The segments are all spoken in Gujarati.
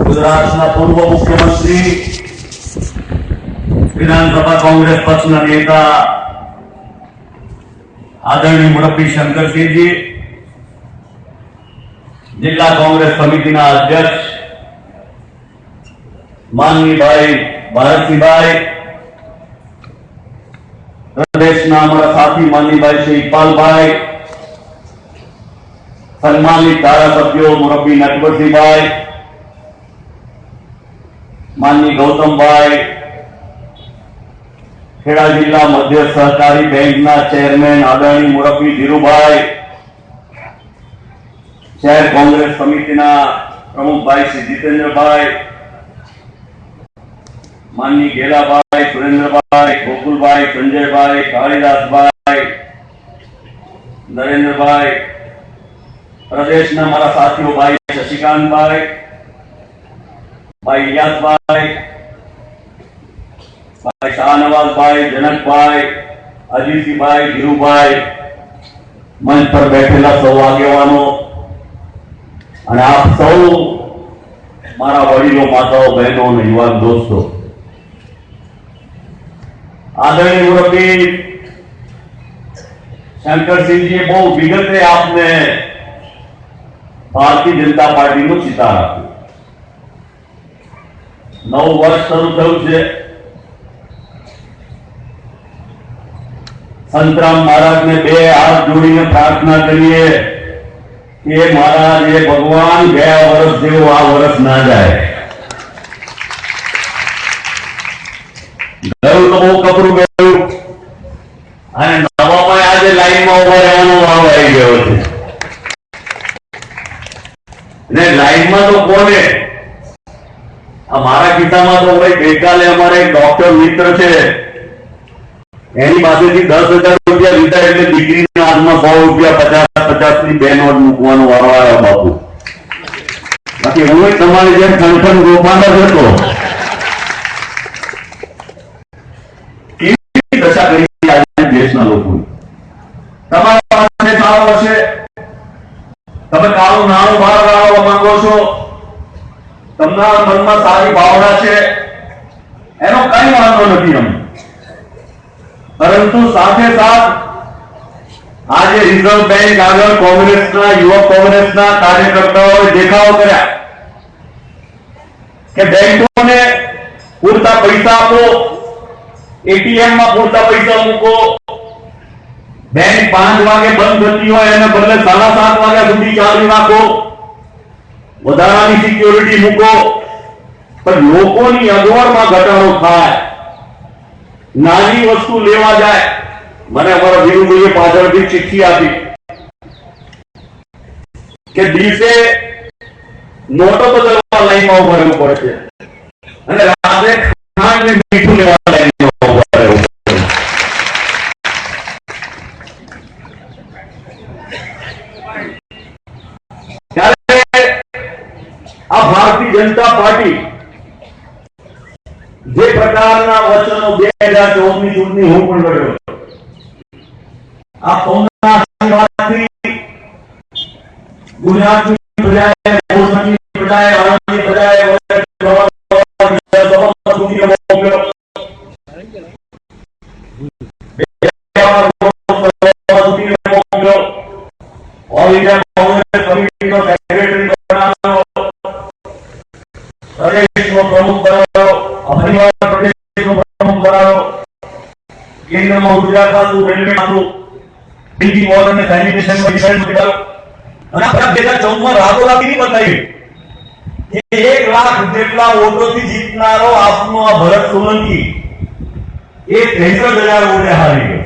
गुजरात पूर्व मुख्यमंत्री विधानसभा कांग्रेस पक्ष नेता आदरणीय मुरब्बी शंकरसिंह जी, जिला कांग्रेस समिति अध्यक्ष माननीय भाई भारतसिंह भाई, प्रदेश हमारा साथी माननीय भाई श्री इकबाल भाई, सम्मानित धारासभ्यों मुरब्बी नटवरसिंह भाई, माननीय गौतम भाई, खेड़ा जिला मध्य सहकारी बैंक चेरमेन आदरणीय मुरब्बी धीरूभाई, शहर कांग्रेस समिति प्रमुख भाई श्री जितेंद्र भाई, माननीय गेला भाई, सुरेंद्र भाई, गोकुल भाई, संजय भाई, कालिदास भाई, नरेंद्र भाई, प्रदेश हमारा साथियों भाई शशिकांत भाई, भाई इलियास भाई, भाई शाहनवाज भाई, जनक भाई, अजीत सिंह भाई, धीरू भाई, मंच पर बैठेला सौ आगेवानों અને આપ સૌ મારા વડીલો, માતાઓ, બહેનો અને યુવાન દોસ્તો, आदरणीय मुरब्बी शंकरसिंह जी बहुत विगते आपने भारतीय जनता पार्टी को चितार आप्યું। 9 વર્ષ શરૂ થયું છે। સંતરામ महाराज ने 2 हाथ जोड़ीने प्रार्थना करिए कि महाराज ये भगवान गया वर्ष जेवो आ वर्ष ना जाए। गયું तो बहुत कपरू गયું અને નવામાં આજે લાઈનમાં ઉભા રહેવાનો વારો આવી ગયો છે। ને લાઈનમાં તો કોને, અમારા કિસ્સામાં તો ભાઈ ગઈકાલે અમારે એક ડોક્ટર મિત્ર છે, એની પાસેથી 10,000 રૂપિયા લીધા એટલે દીકરીના હાથમાં 100 રૂપિયા 50 ની 2 નોટ મૂકવાનો વારો આવ્યો બાપુ। બાકી હું તમારી જેમ ખંખન ગોપાલ જ હતો। દશા કરી આજે દેશના લોકો તમારા પાસે સારો હશે, તમે કાળું નાણું બહાર લાવવા માંગો છો, તમારા મનમાં સારી ભાવના છે, એનો કઈ વાંધો નથી એમ। પરંતુ સાથે સાથ આજે રિઝર્વ બેંક આગળ કોંગ્રેસના યુવક કોંગ્રેસના કાર્યકર્તાઓએ દેખાવો કર્યા કે બેંકોને પૂરતા પૈસા આપો, एटीएम में पूरता पैसा मूको, बैंक 5 वागे बंद थती हो एने बदले 7:30 वाग्या सुधी चालू राखो, वधारानी सिक्योरिटी मूको, पर लोकोनी अगवडमां घटाडो थाय, नानी वस्तु लेवा जाए। मने अमारा धीरूभाઈએ पाछळथी चिठ्ठी आपी के दिवसे नोटो तो चलवा लाइनमां उभा રહેવું પડે છે અને રાત્રે ખાંડ ને મીઠું લેવા લાઈનમાં भारतीय जनता पार्टी जे प्रकारना वचनो 2014 ની ચૂંટણી હું પણ લડ્યો, આ કોંગ્રેસના આશીર્વાદથી ગુજરાતની પ્રજાએ, મોરબીની પ્રજાએ, આણંદની પ્રજાએ ऑल इंडिया कांग्रेस कमिटी નો सेक्रेटरी बनाव्યો, प्रदेश નો प्रमुख बनाव्યો, અભિનવ प्रदेश નો प्रमुख बनाव्યો, केंद्રમાં ગુજરાત હતું, રેલવે હતું, ડીજી વોટર ને સેનિટેશન માં ડિસાઇડ કર્યો અને આ 2014 માં રાતોરાત ની બતાવી કે 1 લાખ જેટલા વોટોથી જીતનારો આપનો આ ભરત સોલંકી એ 63,000 વોટે હારી ગયો।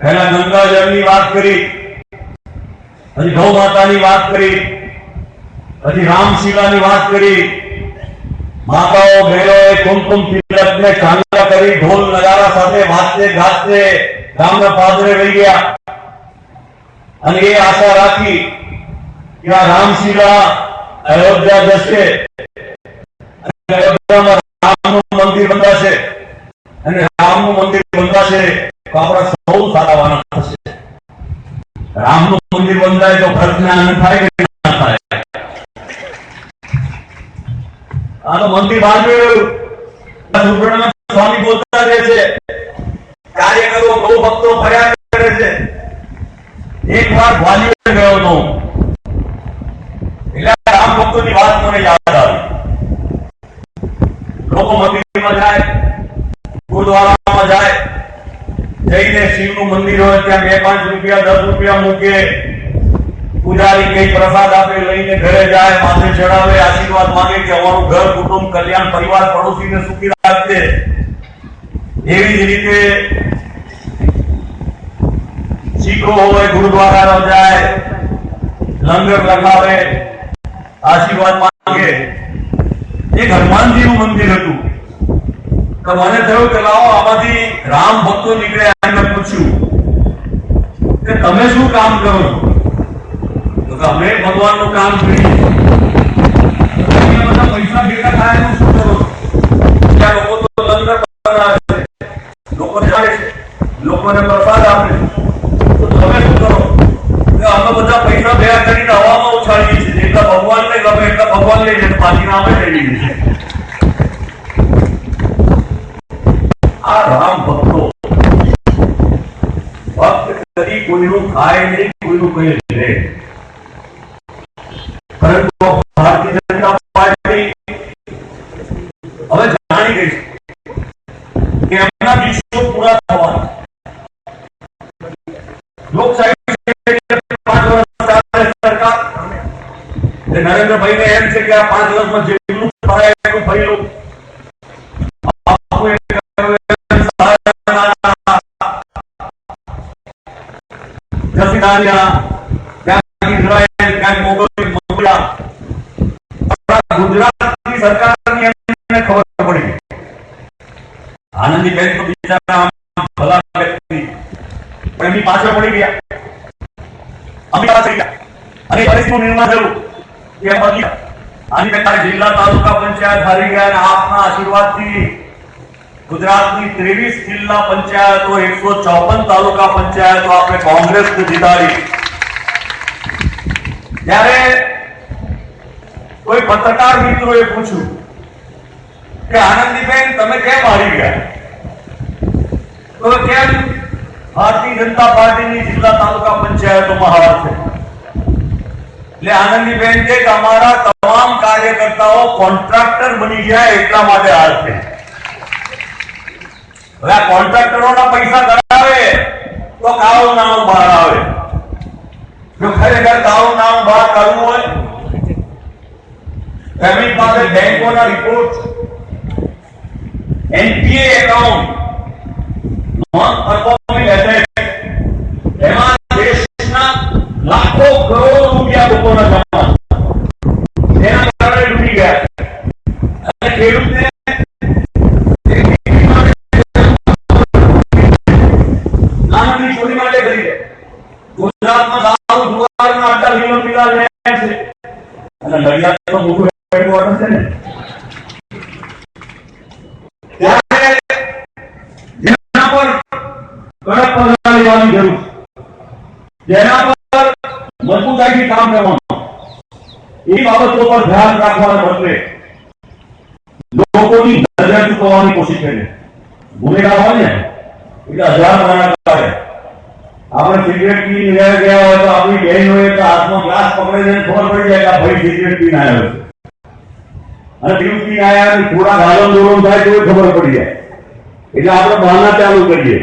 पहला गंगाजलनी बात करी, પછી ગૌ માતાની વાત કરી, પછી રામશીલાની વાત કરી, માતાઓ બહેનોએ કુમકુમ તિલકને ચાંદલા કરી, ઢોલ નગારા સાથે વાજતે ગાજતે ગામના પાદરે વહી ગયા અને એ આશા રાખી કે આ રામશીલા અયોધ્યા જશે અને અયોધ્યામાં રામનું મંદિર બંધાશે અને રામનું મંદિર બંધાશે તો આપણા સૌ સારાવાના થશે. રામનું મંદિર બંધાય તો ભરતને આનંદ થાય કે ના થાય? આ તો મંદિર બાંધ્યું સુબ્રમણ્ય સ્વામી બોલતા રહે છે, કાર્યકરો બહુ ભક્તો ફર્યા કરે છે. એક વાર ગ્વાલિયર ગયો હતો એટલે રામ ભક્તોની વાત મને યાદ આવી. લોકો મંદિરમાં જાય, ગુરુદ્વારામાં જાય, જઈને શિવનું મંદિર હોય ત્યાં 2-5 રૂપિયા 10 રૂપિયા મૂકે, પૂજારી કઈ પ્રસાદ આપે, લઈને ઘરે જાય, માથે ચડાવે, આશીર્વાદ માંગે કે અમારું ઘર કુટુંબ કલ્યાણ પરિવાર પડોશીને સુખી રાખજે. એવી જ રીતે શીખો હોય ગુરુદ્વારા જાય, લંગર લગાવે, આશીર્વાદ માંગે. એક હનુમાનજીનું મંદિર હતું તો મને થયું કે લાવો આમાંથી રામ ભક્તો નીકળ્યા. એમને પૂછ્યું કે તમે શું કામ કરો છો? તો કે અમે ભગવાનનું કામ કરીએ. બધા પૈસા ભેગા થાય એનું શું કરો? ત્યાં લોકો તો લંગર બનાવે છે, લોકો જાય છે, લોકોને પ્રસાદ આપે. તો તમે શું કરો? કે અમે બધા પૈસા ભેગા કરીને હવામાં ઉછાળીએ છીએ. જેટલા ભગવાનને ગમે એટલા ભગવાન લઈ જાય, બાકીના અમે લઈ લઈએ છીએ. આ રામ ભક્તો ભક્ત કદી કોઈનું ખાય નહીં, કોઈનું કઈ લે. પરંતુ ભારતીય જનતા પાર્ટી હવે જાણી ગઈ કે એમના દિવસો પૂરા થવાના. લોકશાહી 5 વર્ષ સરકાર નરેન્દ્રભાઈને એમ છે કે આ 5 વર્ષમાં જેટલું થાય એટલું ફરી લો. ગુજરાતની સરકારની એમને ખબર પડી. આનંદીબેન તો બિચારા ભલા વ્યક્તિ પણ એમની પાછળ પડી ગયા, અમે પાછળ ગયા અને પરિસ્થિતિનું નિર્માણ થયું. આનંદીબેન જિલ્લા તાલુકા પંચાયત હારી ગયા અને આપના આશીર્વાદથી ગુજરાતની 23 જિલ્લા પંચાયતો 154 તાલુકા પંચાયતો આપણે કોંગ્રેસને જીતાડી. ત્યારે કોઈ પત્રકાર મિત્રોએ પૂછ્યું કે આનંદીબેન તમે કેમ હારી ગયા? તો કેમ ભારતીય જનતા પાર્ટીની જિલ્લા તાલુકા પંચાયતોમાં હાર છે? એટલે આનંદીબેન કે અમારા તમામ કાર્યકર્તાઓ કોન્ટ્રાક્ટર બની ગયા એટલા માટે હાર છે. હવે આ કોન્ટ્રાક્ટરોના પૈસા કરાવે તો કાળું નામ બહાર આવે. જો ખરેખર કાળું નામ બહાર કાઢવું હોય એમની પાસે બેંકોના report, NPA account, non performing asset, એમાં દેશના લાખો કરોડો રૂપિયા લોકોના જમા એના કારણે ડૂબી ગયા. અને ખેડૂતને નાની ચોરી માટે કરી દે. ગુજરાતમાં દારૂ જુગારના આટલા વિરોધ મિલા લે છે અને નડિયાદ તો મોટું હેડક્વાર્ટર છે ને. ત્યારે જેના પર કડક પગલાં લેવાની જરૂર, જેના પર મજબૂતાઈથી કામ કરવાનું, એ બાબતો પર ધ્યાન રાખવાને બદલે લોકોની નજર ચૂકવવાની કોશિશ કરે. ગુનેગાર હોય ને એટલે 1000 મહિના કાઢે. આપણે સિગરેટ પીને ગયા હોય તો આપણી બહેન હોય તો હાથમાં ગ્લાસ પકડીને ખબર પડી જાય કે ભાઈ સિગરેટ પીને આવ્યો છે. અને પીવું પીને આવ્યા અને થોડા ગાલમ દોલમ થાય તો ખબર પડી જાય. એટલે આપણે બહાના ચાલુ કરીએ.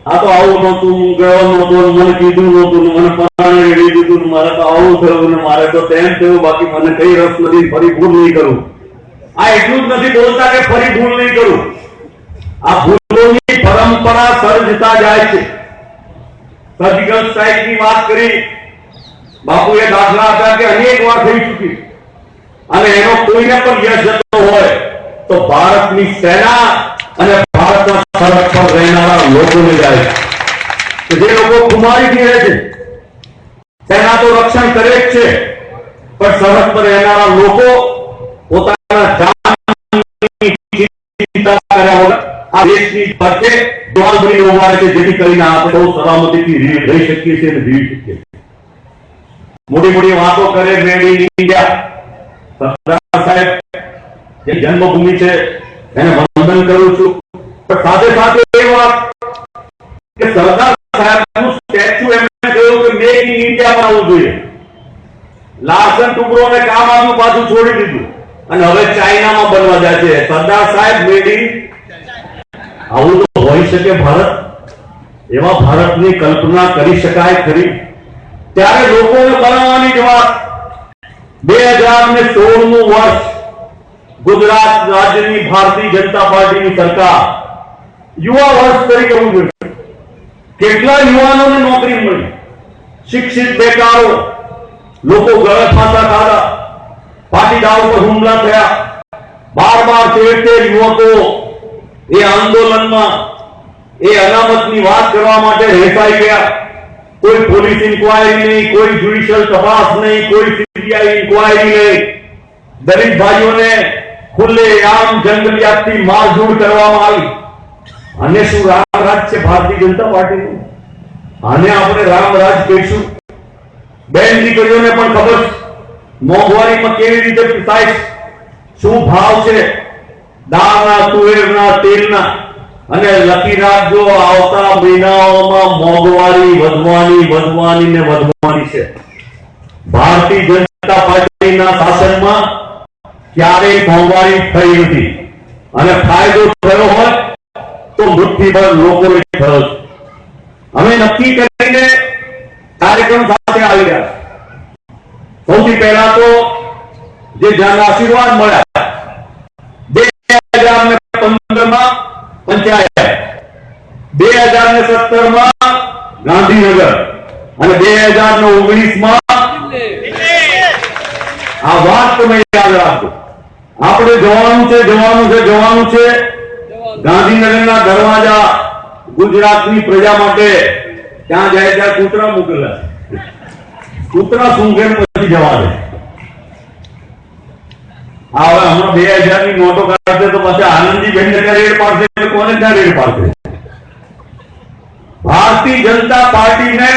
આ તો આવું નહોતું, ગયો નહોતો, મને કીધું નહોતું, મને પરાણે રેડી દીધું, મારે તો આવું થયું ને મારે તો તેમ થયું, બાકી મને કઈ રસ નથી, ફરી ભૂલ નહીં કરું. આ એટલું જ નથી બોલતા કે ફરી ભૂલ નહીં કરું. આ ભૂલોની પરંપરા સર્જતા જાય છે. સર્જિકલ સ્ટ્રાઇકની વાત કરી, બાપુએ દાખલા આપ્યા કે અનેક વાર થઈ ચૂકી અને એનો કોઈને પણ યશ જતો હોય તો ભારતની સેના અને ભારતના સરહદ પર રહેનારા લોકોને જાય છે. જે લોકો કુમારીથી રહે છે તેના તો રક્ષણ કરે જ છે, પણ સરહદ પર રહેનારા લોકો પોતાના જાનની ચિંતા કર્યા વગર આ દેશની વચ્ચે જવાન બનીને ઉભા રહે છે, જેથી કરીને આપણે સૌ સલામતીથી રહી શકીએ છીએ અને જીવી શકીએ છીએ. મોટી મોટી વાતો કરે મેડ ઇન ઇન્ડિયા. સરદાર સાહેબ જે જન્મભૂમિ છે એને વંદન કરું છું, પણ સાથે સાથે એ વાત કે સરદાર સાહેબનું સ્ટેચ્યુ એમણે કહ્યું કે મેક ઇન ઇન્ડિયા બનાવવું જોઈએ. લાર્સન ટુબ્રોને કામ આવ્યું, પાછું છોડી દીધું અને હવે ચાઇનામાં બનવા જાય છે. સરદાર સાહેબ મેડ ઇન, આવું તો હોઈ શકે ભારત? એવા ભારતની કલ્પના કરી શકાય ખરી? ત્યારે લોકોને બનાવવાની જ વાત. 2016નું વર્ષ, ગુજરાત રાજ્યની ભારતીય જનતા પાર્ટીની સરકાર યુવા વર્ષ તરીકે ઉજવ્યું. કેટલા યુવાનોને નોકરી મળી, શિક્ષિત બેકારો, લોકો ગળત ફાંસા ખાધા, પાટીદાર ઉપર હુમલા થયા, 12-13 યુવકો એ આંદોલનમાં એ અનામતની વાત કરવા માટે રહેસાઈ ગયા. કોઈ પોલીસ ઇન્કવાયરી નહીં, કોઈ જ્યુડિશિયલ તપાસ નહીં, કોઈ સીબીઆઈ ઇન્કવાયરી નહીં. દલિત ભાઈઓને ખુલ્લેઆમ જંગલિયાતથી મારઝૂડ કરવામાં આવી. અને શું રામરાજ છે ભારતીય જનતા પાર્ટીનું? આને આપણે રામરાજ કહીશું? બેન દીકરીઓને પણ ખબર છે મોંઘવારીમાં કેવી રીતે પીસાય, શું ભાવ છે દાળના, તુવેરના, તેલના. અને લખી રાખજો, આવતા મહિનાઓમાં મોંઘવારી વધવાની છે. ભારતીય જનતા પાર્ટીના શાસનમાં ક્યારેય મોંઘવારી થઈ નથી, અને ફાયદો થયો હોય તો મુઠ્ઠીભર લોકોને થયો છે. અમે નક્કી કરીને કાર્યક્રમ સાથે આવી રહ્યા. સૌથી પહેલા તો જે જન આશીર્વાદ મળ્યા 2015માં પંચાયત, 2017માં ગાંધીનગર અને 2019માં આ વાત તમે યાદ રાખજો. આપણે જવાનું છે ગાંધીનગરના દરવાજા ગુજરાતની પ્રજા માટે. ત્યાં જાય ત્યાં કૂતરા મોકલેલા, કૂતરા સૂંઘે પછી જવા દે. હવે હમણાં 2000ની નોટો કાઢશે તો પછી આનંદીબેન ને રેડ પાડશે, કોને ત્યાં રેડ પાડશે? ભારતીય જનતા પાર્ટીને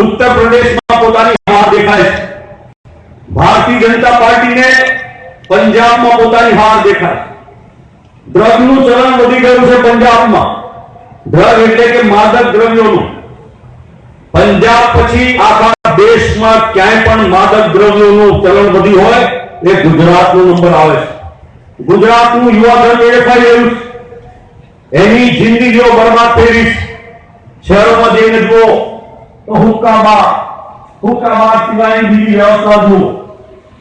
ઉત્તર પ્રદેશમાં પોતાની હાર દેખાય છે, ભારતીય જનતા પાર્ટીને પંજાબમાં પોતાની હાર દેખાય. ડ્રગનું ચલણ વધી ગયું છે પંજાબમાં. ડ્રગ એટલે કે માદક દ્રવ્યોનું. પંજાબ પછી આખા દેશમાં ક્યાંય પણ માદક દ્રવ્યોનું ચલણ વધ્યું હોય એ ગુજરાતનો નંબર આવે છે. ગુજરાતનું યુવાધન વેડફાઈ રહ્યું છે, એની જિંદગીઓ બરબાદ થઈ રહી છે. શહેરોમાં જઈને જુઓ તો હુક્કા સિવાયની બીજી વ્યવસ્થા જુઓ,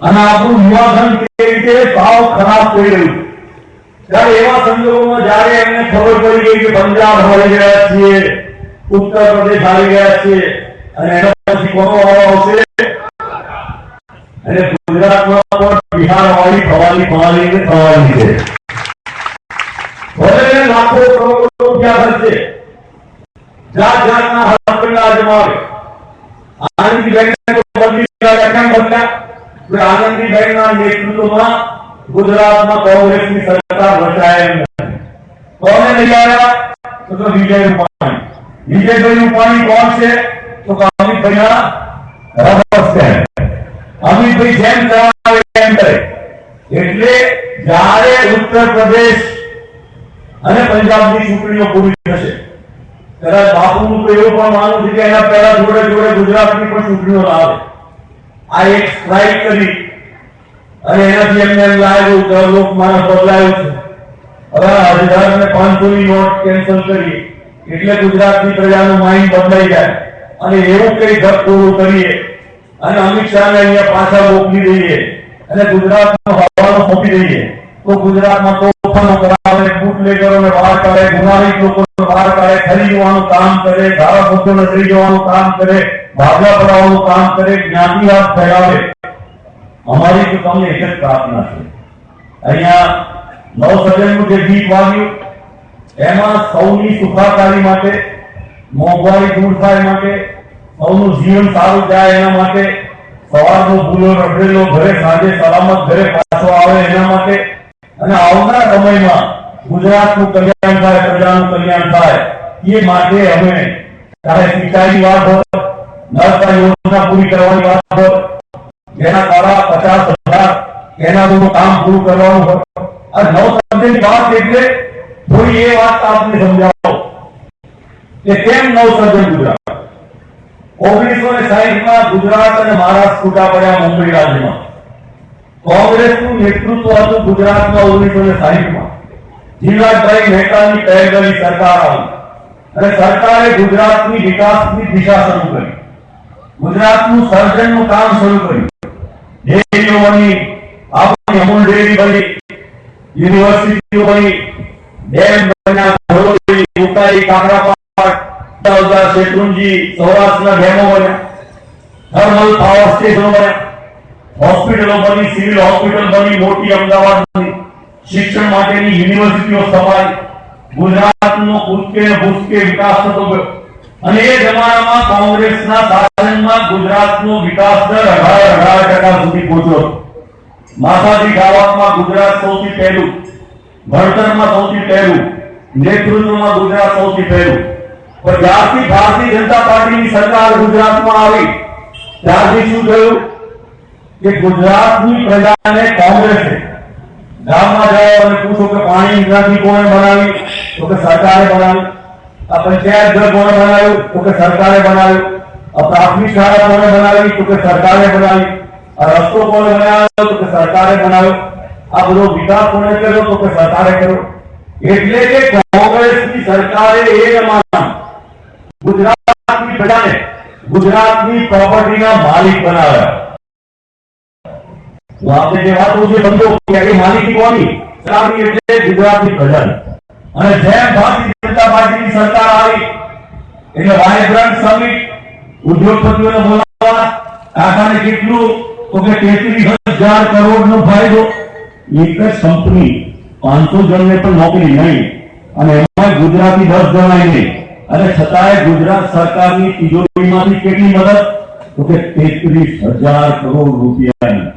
અને આપણું યુવાધન કેવી રીતે ભાવ ખરાબ થઈ રહ્યું. ત્યારે એવા સંજોગોમાં જ્યારે એમને ખબર પડી ગઈ કે પંજાબ હારી ગયા છીએ, ઉત્તર પ્રદેશ હારી ગયા છીએ, અને એના પછી કોનો વારો આવશે? અને ગુજરાતમાં પણ બિહાર વાળી થવાની છે. હવે લાખો કરોડો રૂપિયા ખર્ચે જાતના હથકંડા અજમાવે. આનંદીબેનને તો બદલી કેમ બદલ્યા? આનંદીબેનના નેતૃત્વમાં ગુજરાતમાં કોંગ્રેસની સરકાર રચાય એમ નથી. કોને લઈ આવ્યા? તો વિજય રૂપાણી. વિજયભાઈ રૂપાણી કોણ છે? તો અમિતભાઈના રબર સ્ટેમ્પ. અમિતભાઈ જેમ કરાવે એમ કરે. એટલે જ્યારે ઉત્તર પ્રદેશ અને પંજાબની ચૂંટણીઓ પૂરી થશે, કદાચ બાપુનું તો એવું પણ માનવું છે કે એના પહેલા જોડે ગુજરાતની પણ ચૂંટણીઓ આવે. આ એક સ્ટ્રાઇક કરી અને એનાથી એમને એમ લાગ્યું કે લોકમાનસ બદલાયું છે. હવે 1000 અને 500 ની નોટ કેન્સલ કરી એટલે ગુજરાતની પ્રજાનું માઇન્ડ બદલાઈ જાય અને એવું કઈ ધક્કોડું કરીએ અને અમિત શાહને અહીંયા પાછા મોકલી દઈએ અને ગુજરાતનો હવાલો સોંપી દઈએ તો ગુજરાતમાં તોફાનો કરાવે, બુટલેગરોને બહાર કાઢે, ગુનાહિત લોકોને બહાર કાઢે, ખરીદવાનું કામ કરે, ધારાસભ્યોને લઈ જવાનું કામ કરે, ભાગલા પડાવવાનું કામ કરે, જ્ઞાતિવાદ ફેલાવે. અમારી તો તમને એક જ પ્રાર્થના છે. અહીંયા નવસર્જનનું જે ગીત વાગ્યું એમાં સૌની સુખાકારી માટે, મોંઘવારી દૂર થાય માટે, સૌનું જીવન સારું જાય એના માટે, સવારનો ભૂલો રખડેલો ઘરે સાંજે સલામત ઘરે પાછો આવે એના માટે, અને આવનારા સમયમાં ગુજરાતનું કલ્યાણ થાય, પ્રજાનું કલ્યાણ થાય, એ માટે અમે ચાહે સિંચાઈની વાત હોય, નર્મદા યોજના પૂરી કરવાની વાત હોય, જેના દ્વારા 50,000 કેનાલનું કામ પૂરું કરવાનું હોય, આ 9 સર્જનની વાત એટલે થોડી એ વાત આપને સમજાવો કે કેમ 9 સર્જન ગુજરાત. 1960 ગુજરાત અને મહારાષ્ટ્ર છૂટા પડ્યા મુંબઈ રાજ્યમાં. કોંગ્રેસનું નેતૃત્વ હતું ગુજરાતમાં 1960 જીવરાજભાઈ મહેતાની પહેલની સરકાર આવી અને સરકારે ગુજરાતની વિકાસની દિશા શરૂ કરી, ગુજરાતનું સર્જનનું કામ શરૂ કર્યું. ડેરીઓ બની, આપણી અમૂલ ડેરી બની, યુનિવર્સિટીઓ બની, ડેમ બન્યા, ઘરોળી, ઉકાઈ, કાકરાપાટ, શેત્રુંજી, સૌરાષ્ટ્રના ડેમો બન્યા, થર્મલ પાવર સ્ટેશનો બન્યા, હોસ્પિટલો બની, સિવિલ હોસ્પિટલ બની, મોટી અમદાવાદ બની, શિક્ષણ માટેની યુનિવર્સિટીઓ સ્થપાઈ, ગુજરાતનો કૂદકે ભૂસકે વિકાસ થતો ગયો. અને એ જમાનામાં કોંગ્રેસના શાસનમાં ગુજરાતનો વિકાસ દર 18% સુધી પહોંચ્યો. માથાથી ગાવામાં ગુજરાત સૌથી પહેલું, ભણતરમાં સૌથી પહેલું, નેતૃત્વમાં ગુજરાત સૌથી પહેલું. પણ જ્યારથી ભારતીય જનતા પાર્ટીની સરકાર ગુજરાતમાં આવી ત્યારથી શું થયું કે ગુજરાતની પ્રજાને કોંગ્રેસે ગામમાં જાઓ અને પૂછો કે પાણી ટાંકી કોણે બનાવી, તો કે સરકારે બનાવી. આ પંચાયત ઘર કોણે બનાવ્યું, તો કે સરકારે બનાવ્યું. આ પ્રાથમિક શાળા કોણે બનાવી, તો કે સરકારે બનાવી. આ રસ્તો કોણે બનાવ્યો, તો કે સરકારે બનાવ્યો. આ બધો વિકાસ કોણે કર્યો, તો કે સરકારે કર્યો. એટલે કે કોંગ્રેસની સરકારે એ જમાનામાં ગુજરાતની પ્રજાને ગુજરાતની પ્રોપર્ટીના માલિક બનાવ્યા. તો આપણે જે વાતો છે સમજો કે એ માલિકી કોની? સરકારની એટલે ગુજરાતની પ્રજાની. અને જેમ ભારતીય જનતા પાર્ટીની સરકાર આવી એટલે વાયબ્રન્ટ સમિટ, ઉદ્યોગપતિઓને બોલાવવા, ટાટાને કેટલું, તો કે 33,000 કરોડનો ફાયદો. એક જ કંપની 500 જણને પણ નોકરી નહીં અને એમાં ગુજરાતી 10 જણાય નહીં. અને છતાંય ગુજરાત સરકારની તિજોરીમાંથી કેટલી મદદ, તો કે 33,000 કરોડ રૂપિયાની.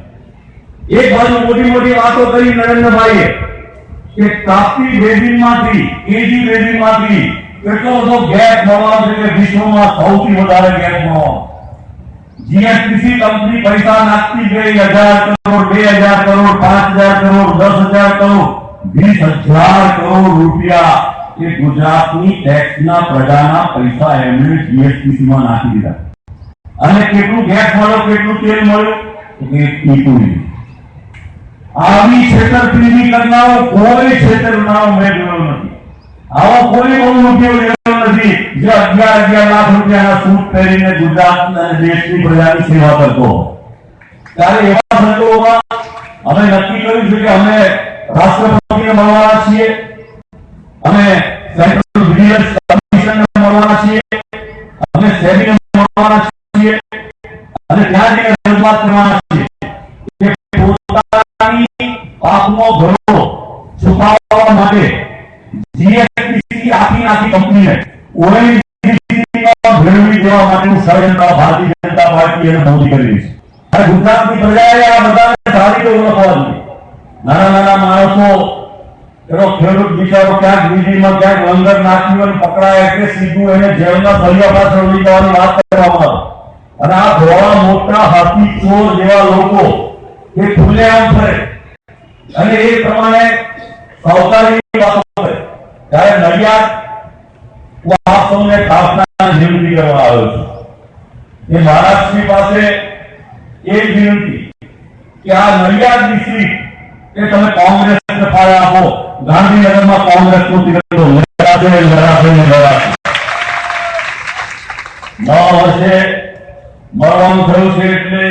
એક બાજુ મોટી મોટી વાતો કરી નરેન્દ્રભાઈએ કે તાપ્તી બેઝિનમાંથી, કેજી બેઝિનમાંથી કેટલો બધો ગેસ મળવાનો છે કે વિશ્વમાં સૌથી વધારે ગેસ મળવાનો. જીએસટીસી કંપની પૈસા નાખતી ગઈ, 1000 કરોડ, 2000 કરોડ, 5000 કરોડ, 10,000 કરોડ, 20,000 કરોડ રૂપિયા એ ગુજરાતની ટેક્સના પ્રજાના પૈસા એમણે જીએસટીસીમાં નાખી દીધા. અને કેટલું ગેસ મળ્યો, કેટલું તેલ મળ્યું, તો કે ટીપુડી. આવી છેતરપિંડી કરનારો કોઈ છેતરનારો મેં જોયો નથી. આવો કોઈ બહુ રૂપિયો લેવો નથી જે 11 લાખ રૂપિયાના સૂટ પહેરીને ગુજરાતના દેશની પ્રજાની સેવા કરતો. ત્યારે એવા સંજોગોમાં અમે નક્કી કર્યું છે કે અમે રાષ્ટ્રપતિને મળવાના છીએ, અમે સેન્ટ્રલ વિજિલન્સ કમિશનને મળવાના છીએ, અમે સેબીને મળવાના છીએ અને ત્યાં જઈને રજૂઆત કરવાના છીએ કે પોતાની પાકનો ભરો છુપાવવા માટે જીએસટીસી આખી કંપનીને ઓએનજીસીમાં ભેળવી દેવા માટેનું ષડયંત્ર ભારતીય જનતા પાર્ટી અને મોદી કરી રહી છે. અને ગુજરાતની પ્રજાએ આ બધાને સારી રીતે ઓળખવા જોઈએ. નાના નાના માણસો, એનો ખેડૂત બિચારો ક્યાંક વીજળીમાં ક્યાંક લંગર નાખ્યું અને પકડાય એટલે સીધું એને જેલના સળિયા પાછળ લઈ જવાની વાત કરવામાં આવે. અને આ ધોળા મોટા હાથી ચોર જેવા લોકો એ ખુલ્લેઆમ ફરે અને એ પ્રમાણે સાવકારીની વાતો કરે. ત્યારે નડિયાદ હું આપ સૌને ખાસના વિનંતી કરવા આવ્યો છું કે મહારાષ્ટ્રની પાસે એક વિનંતી કે આ નડિયાદ ડિસ્ટ્રિક્ટ એ તમે કોંગ્રેસને ફાળે આપો. ગાંધીનગરમાં કોંગ્રેસનો તિરંગો લહેરાશે, લહેરાશે, લહેરાશે. 9 વર્ષે મળવાનું થયું છે એટલે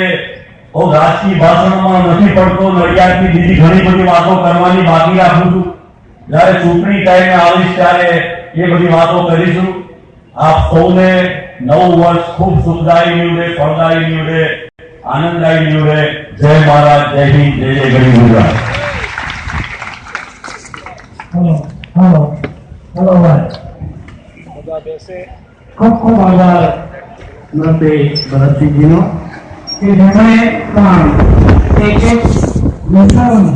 બહુ રાજકીય ભાષણમાં નથી પડતો. નડિયાદની બીજી ઘણી બધી વાતો કરવાની બાકી રાખું છું. જયારે ચૂંટણી ટાઈમે આવીશ ત્યારે એ બધી વાતો કરીશું. આપ સૌને નવું વર્ષ ખૂબ સુખદાયી નીવડે, ફળદાયી નીવડે, આનંદદાયી નીવડે. જય મહારાજ, જય હિન્દ, જય જય ગરીબ ગુજરાત. હેલો ભાઈ, ખૂબ ખૂબ આભાર ભરતસિંહજીનો કે જેમણે પણ એક વિચારોને